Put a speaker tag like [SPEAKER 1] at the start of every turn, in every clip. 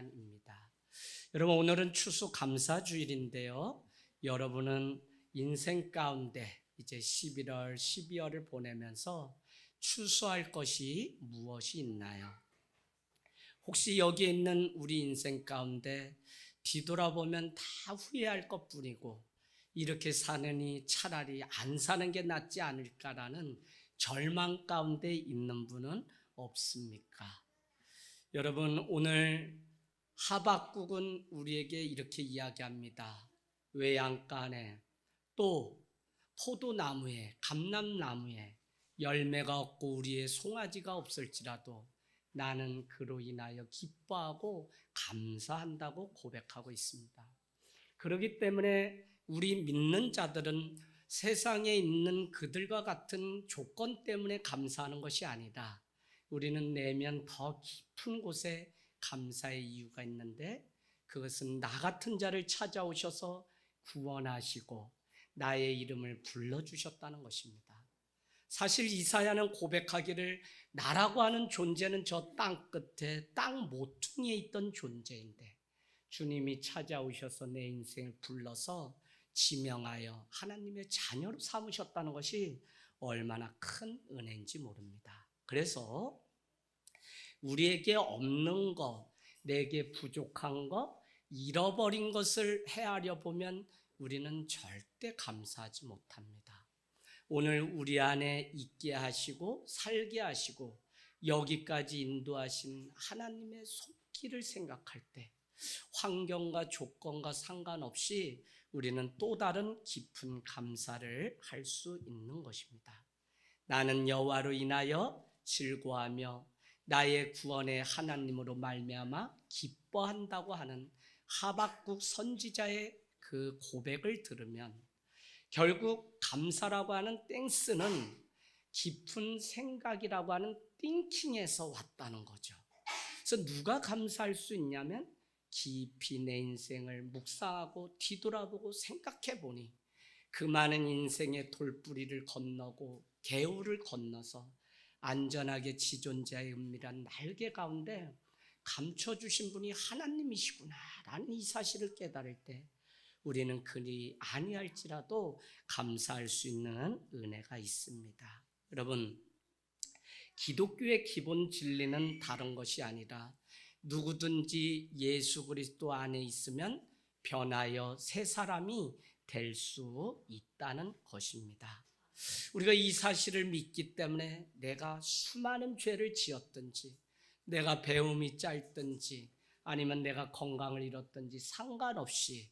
[SPEAKER 1] 시간입니다. 여러분, 오늘은 추수감사주일인데요. 여러분은 인생 가운데 이제 11월, 12월을 보내면서 추수할 것이 무엇이 있나요? 혹시 여기에 있는 우리 인생 가운데 뒤돌아보면 다 후회할 것뿐이고 이렇게 사느니 차라리 안 사는 게 낫지 않을까라는 절망 가운데 있는 분은 없습니까? 여러분, 오늘 하박국은 우리에게 이렇게 이야기합니다. 외양간에 또 포도나무에 감람나무에 열매가 없고 우리의 송아지가 없을지라도 나는 그로 인하여 기뻐하고 감사한다고 고백하고 있습니다. 그렇기 때문에 우리 믿는 자들은 세상에 있는 그들과 같은 조건 때문에 감사하는 것이 아니다. 우리는 내면 더 깊은 곳에 감사의 이유가 있는데 그것은 나 같은 자를 찾아오셔서 구원하시고 나의 이름을 불러주셨다는 것입니다. 사실 이사야는 고백하기를 나라고 하는 존재는 저 땅 끝에 땅 모퉁이에 있던 존재인데 주님이 찾아오셔서 내 인생을 불러서 지명하여 하나님의 자녀로 삼으셨다는 것이 얼마나 큰 은혜인지 모릅니다. 그래서 우리에게 없는 것, 내게 부족한 것, 잃어버린 것을 헤아려 보면 우리는 절대 감사하지 못합니다. 오늘 우리 안에 있게 하시고 살게 하시고 여기까지 인도하신 하나님의 손길을 생각할 때 환경과 조건과 상관없이 우리는 또 다른 깊은 감사를 할 수 있는 것입니다. 나는 여호와로 인하여 즐거워하며 나의 구원의 하나님으로 말미암아 기뻐한다고 하는 하박국 선지자의 그 고백을 들으면 결국 감사라고 하는 땡스는 깊은 생각이라고 하는 띵킹에서 왔다는 거죠. 그래서 누가 감사할 수 있냐면 깊이 내 인생을 묵상하고 뒤돌아보고 생각해 보니 그 많은 인생의 돌뿌리를 건너고 개울을 건너서 안전하게 지존자의 은밀한 날개 가운데 감춰주신 분이 하나님이시구나라는 이 사실을 깨달을 때 우리는 그리 아니할지라도 감사할 수 있는 은혜가 있습니다. 여러분, 기독교의 기본 진리는 다른 것이 아니라 누구든지 예수 그리스도 안에 있으면 변하여 새 사람이 될 수 있다는 것입니다. 우리가 이 사실을 믿기 때문에 내가 수많은 죄를 지었든지 내가 배움이 짧든지 아니면 내가 건강을 잃었든지 상관없이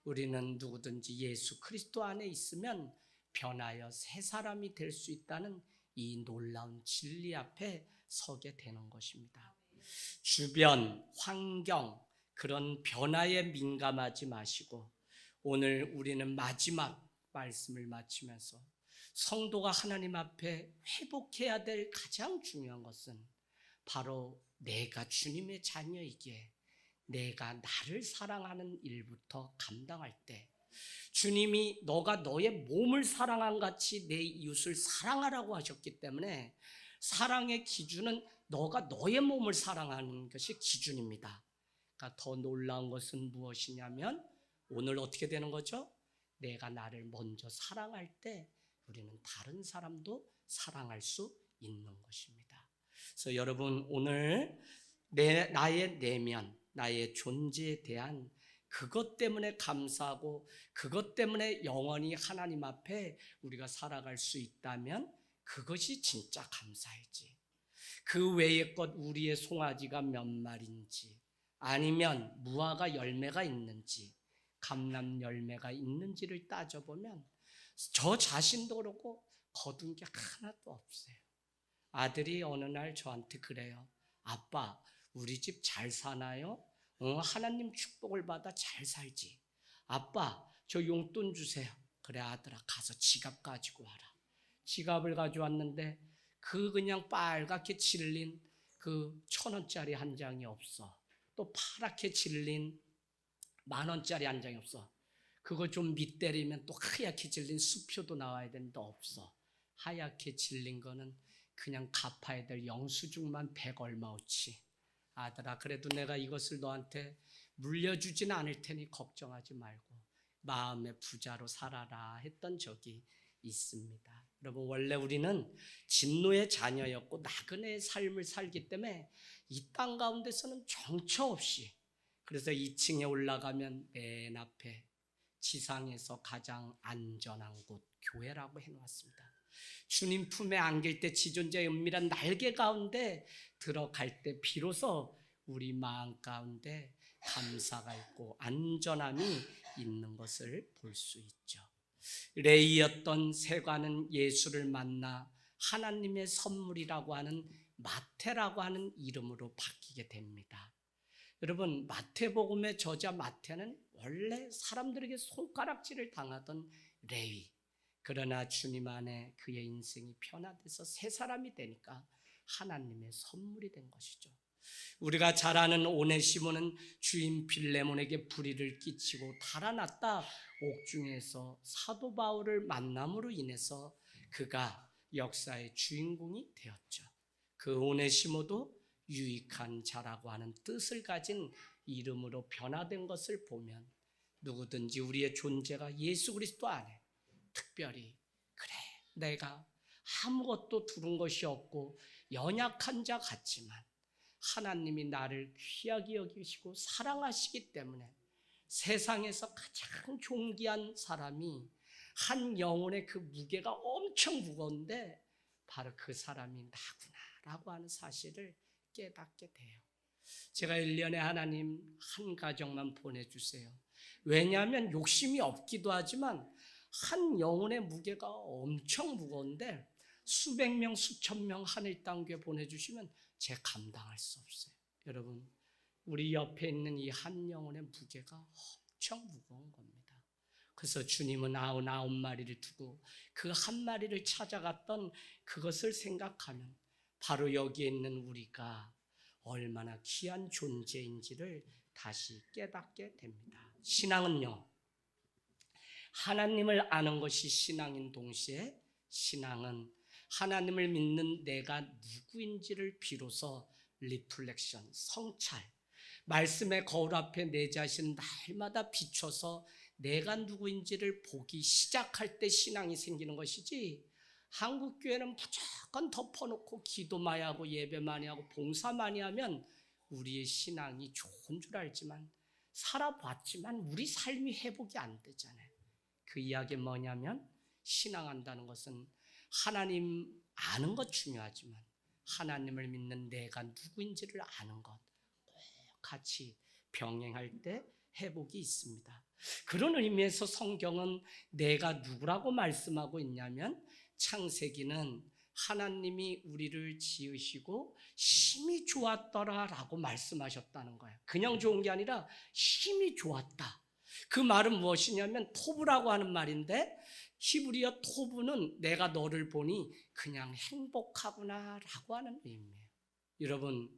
[SPEAKER 1] 우리는 누구든지 예수 그리스도 안에 있으면 변하여 새 사람이 될 수 있다는 이 놀라운 진리 앞에 서게 되는 것입니다. 주변, 환경, 그런 변화에 민감하지 마시고 오늘 우리는 마지막 말씀을 마치면서 성도가 하나님 앞에 회복해야 될 가장 중요한 것은 바로 내가 주님의 자녀이기에 내가 나를 사랑하는 일부터 감당할 때 주님이 너가 너의 몸을 사랑한 같이 내 이웃을 사랑하라고 하셨기 때문에 사랑의 기준은 너가 너의 몸을 사랑하는 것이 기준입니다. 그러니까 더 놀라운 것은 무엇이냐면 오늘 어떻게 되는 거죠? 내가 나를 먼저 사랑할 때 우리는 다른 사람도 사랑할 수 있는 것입니다. 그래서 여러분 오늘 나의 내면, 나의 존재에 대한 그것 때문에 감사하고 그것 때문에 영원히 하나님 앞에 우리가 살아갈 수 있다면 그것이 진짜 감사이지. 그 외의 것 우리의 송아지가 몇 마리인지 아니면 무화과 열매가 있는지 감람 열매가 있는지를 따져보면 저 자신도 그렇고 거둔 게 하나도 없어요. 아들이 어느 날 저한테 그래요. 아빠, 우리 집 잘 사나요? 하나님 축복을 받아 잘 살지. 아빠, 저 용돈 주세요. 그래 아들아, 가서 지갑 가지고 와라. 지갑을 가져왔는데 그 그냥 빨갛게 질린 그 1,000원짜리 한 장이 없어. 또 파랗게 질린 10,000원짜리 한 장이 없어. 그거 좀 밑때리면 또 하얗게 질린 수표도 나와야 되는데 없어. 하얗게 질린 거는 그냥 갚아야 될 영수증만 100 얼마어치. 아들아, 그래도 내가 이것을 너한테 물려주진 않을 테니 걱정하지 말고 마음의 부자로 살아라 했던 적이 있습니다. 여러분, 원래 우리는 진노의 자녀였고 나그네의 삶을 살기 때문에 이 땅 가운데서는 정처 없이, 그래서 2층에 올라가면 맨 앞에 지상에서 가장 안전한 곳 교회라고 해놓았습니다. 주님 품에 안길 때 지존자의 은밀한 날개 가운데 들어갈 때 비로소 우리 마음 가운데 감사가 있고 안전함이 있는 것을 볼 수 있죠. 레이였던 세관은 예수를 만나 하나님의 선물이라고 하는 마태라고 하는 이름으로 바뀌게 됩니다. 여러분, 마태복음의 저자 마태는 원래 사람들에게 손가락질을 당하던 레위, 그러나 주님 안에 그의 인생이 변화돼서 새 사람이 되니까 하나님의 선물이 된 것이죠. 우리가 잘 아는 오네시모는 주인 빌레몬에게 불의를 끼치고 달아났다 옥중에서 사도 바울을 만남으로 인해서 그가 역사의 주인공이 되었죠. 그 오네시모도 유익한 자라고 하는 뜻을 가진 이름으로 변화된 것을 보면 누구든지 우리의 존재가 예수 그리스도 안에, 특별히 그래 내가 아무것도 두른 것이 없고 연약한 자 같지만 하나님이 나를 귀하게 여기시고 사랑하시기 때문에 세상에서 가장 존귀한 사람이 한 영혼의 그 무게가 엄청 무거운데 바로 그 사람이 나구나라고 하는 사실을 깨닫게 돼요. 제가 1년에 하나님 한 가정만 보내주세요. 왜냐하면 욕심이 없기도 하지만 한 영혼의 무게가 엄청 무거운데 수백 명, 수천 명 하늘 땅교회 보내주시면 제가 감당할 수 없어요. 여러분, 우리 옆에 있는 이 한 영혼의 무게가 엄청 무거운 겁니다. 그래서 주님은 99마리를 두고 그 한 마리를 찾아갔던 그것을 생각하면 바로 여기에 있는 우리가 얼마나 귀한 존재인지를 다시 깨닫게 됩니다. 신앙은요, 하나님을 아는 것이 신앙인 동시에 신앙은 하나님을 믿는 내가 누구인지를 비로소 리플렉션, 성찰, 말씀의 거울 앞에 내 자신을 날마다 비춰서 내가 누구인지를 보기 시작할 때 신앙이 생기는 것이지, 한국교회는 무조건 덮어놓고 기도 많이 하고 예배 많이 하고 봉사 많이 하면 우리의 신앙이 좋은 줄 알지만 살아봤지만 우리 삶이 회복이 안 되잖아요. 그 이야기 뭐냐면 신앙한다는 것은 하나님 아는 것 중요하지만 하나님을 믿는 내가 누구인지를 아는 것 꼭 같이 병행할 때 회복이 있습니다. 그런 의미에서 성경은 내가 누구라고 말씀하고 있냐면 창세기는 하나님이 우리를 지으시고 힘이 좋았더라라고 말씀하셨다는 거예요. 그냥 좋은 게 아니라 힘이 좋았다. 그 말은 무엇이냐면 토브라고 하는 말인데 히브리어 토브는 내가 너를 보니 그냥 행복하구나 라고 하는 의미예요. 여러분,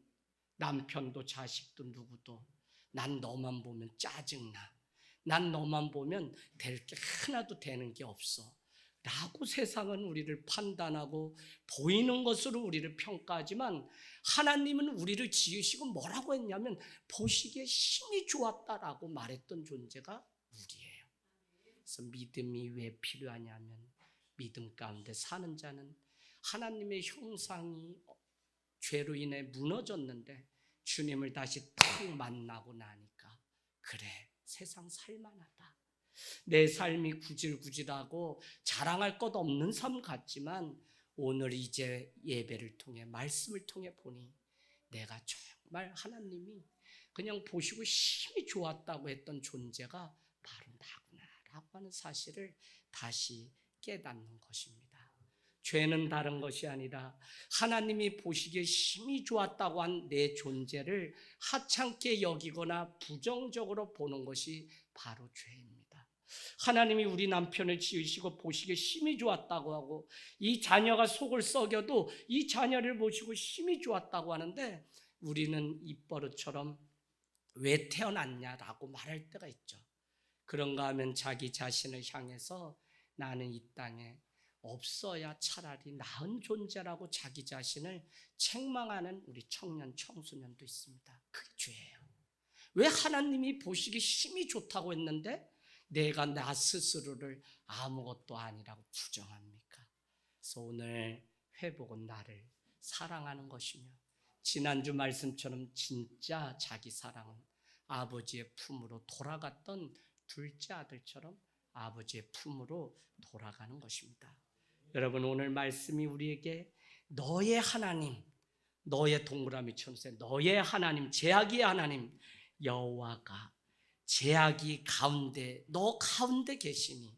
[SPEAKER 1] 남편도 자식도 누구도 난 너만 보면 짜증나, 난 너만 보면 될 게 하나도 되는 게 없어 라고 세상은 우리를 판단하고 보이는 것으로 우리를 평가하지만 하나님은 우리를 지으시고 뭐라고 했냐면 보시기에 힘이 좋았다라고 말했던 존재가 우리예요. 그래서 믿음이 왜 필요하냐면 믿음 가운데 사는 자는 하나님의 형상이 죄로 인해 무너졌는데 주님을 다시 탁 만나고 나니까 그래 세상 살만하다. 내 삶이 구질구질하고 자랑할 것 없는 삶 같지만 오늘 이제 예배를 통해 말씀을 통해 보니 내가 정말 하나님이 그냥 보시고 힘이 좋았다고 했던 존재가 바로 나구나라고 하는 사실을 다시 깨닫는 것입니다. 죄는 다른 것이 아니라 하나님이 보시기에 힘이 좋았다고 한 내 존재를 하찮게 여기거나 부정적으로 보는 것이 바로 죄입니다. 하나님이 우리 남편을 지으시고 보시기에 힘이 좋았다고 하고 이 자녀가 속을 썩여도 이 자녀를 보시고 힘이 좋았다고 하는데 우리는 입버릇처럼 왜 태어났냐라고 말할 때가 있죠. 그런가 하면 자기 자신을 향해서 나는 이 땅에 없어야 차라리 나은 존재라고 자기 자신을 책망하는 우리 청년, 청소년도 있습니다. 그게 죄예요. 왜 하나님이 보시기 힘이 좋다고 했는데 내가 나 스스로를 아무것도 아니라고 부정합니까? 그래서 오늘 회복은 나를 사랑하는 것이며, 지난주 말씀처럼 진짜 자기 사랑은 아버지의 품으로 돌아갔던 둘째 아들처럼 아버지의 품으로 돌아가는 것입니다. 여러분, 오늘 말씀이 우리에게 너의 하나님, 너의 동그라미 쳐주세요. 너의 하나님, 제약의 하나님 여호와가 제약이 가운데, 너 가운데 계시니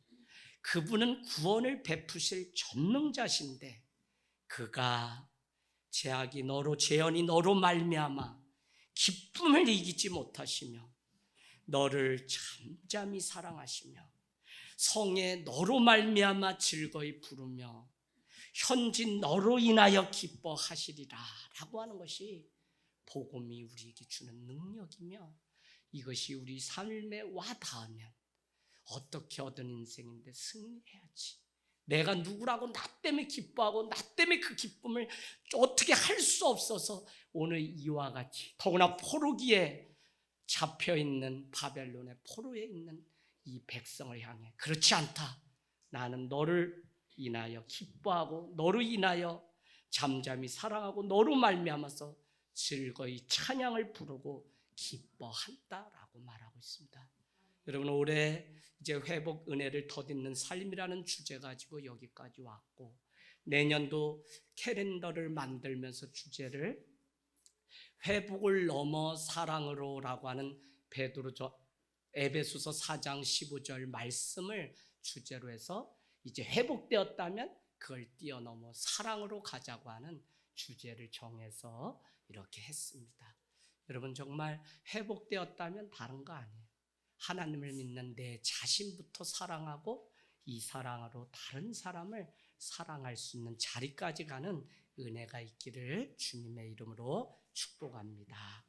[SPEAKER 1] 그분은 구원을 베푸실 전능자신데, 그가 제약이 너로, 재현이 너로 말미암아 기쁨을 이기지 못하시며 너를 잠잠히 사랑하시며 성에 너로 말미암아 즐거이 부르며 현진 너로 인하여 기뻐하시리라 라고 하는 것이 복음이 우리에게 주는 능력이며, 이것이 우리 삶에 와 닿으면 어떻게 얻은 인생인데 승리해야지, 내가 누구라고 나 때문에 기뻐하고 나 때문에 그 기쁨을 어떻게 할 수 없어서 오늘 이와 같이, 더구나 포로기에 잡혀있는 바벨론의 포로에 있는 이 백성을 향해 그렇지 않다, 나는 너를 인하여 기뻐하고 너로 인하여 잠잠히 사랑하고 너로 말미암아서 즐거이 찬양을 부르고 기뻐한다라고 말하고 있습니다. 여러분, 올해 이제 회복 은혜를 덧입는 삶이라는 주제 가지고 여기까지 왔고, 내년도 캘린더를 만들면서 주제를 회복을 넘어 사랑으로라고 하는 에베소서 4장 15절 말씀을 주제로 해서 이제 회복되었다면 그걸 뛰어넘어 사랑으로 가자고 하는 주제를 정해서 이렇게 했습니다. 여러분, 정말 회복되었다면 다른 거 아니에요. 하나님을 믿는 내 자신부터 사랑하고 이 사랑으로 다른 사람을 사랑할 수 있는 자리까지 가는 은혜가 있기를 주님의 이름으로 축복합니다.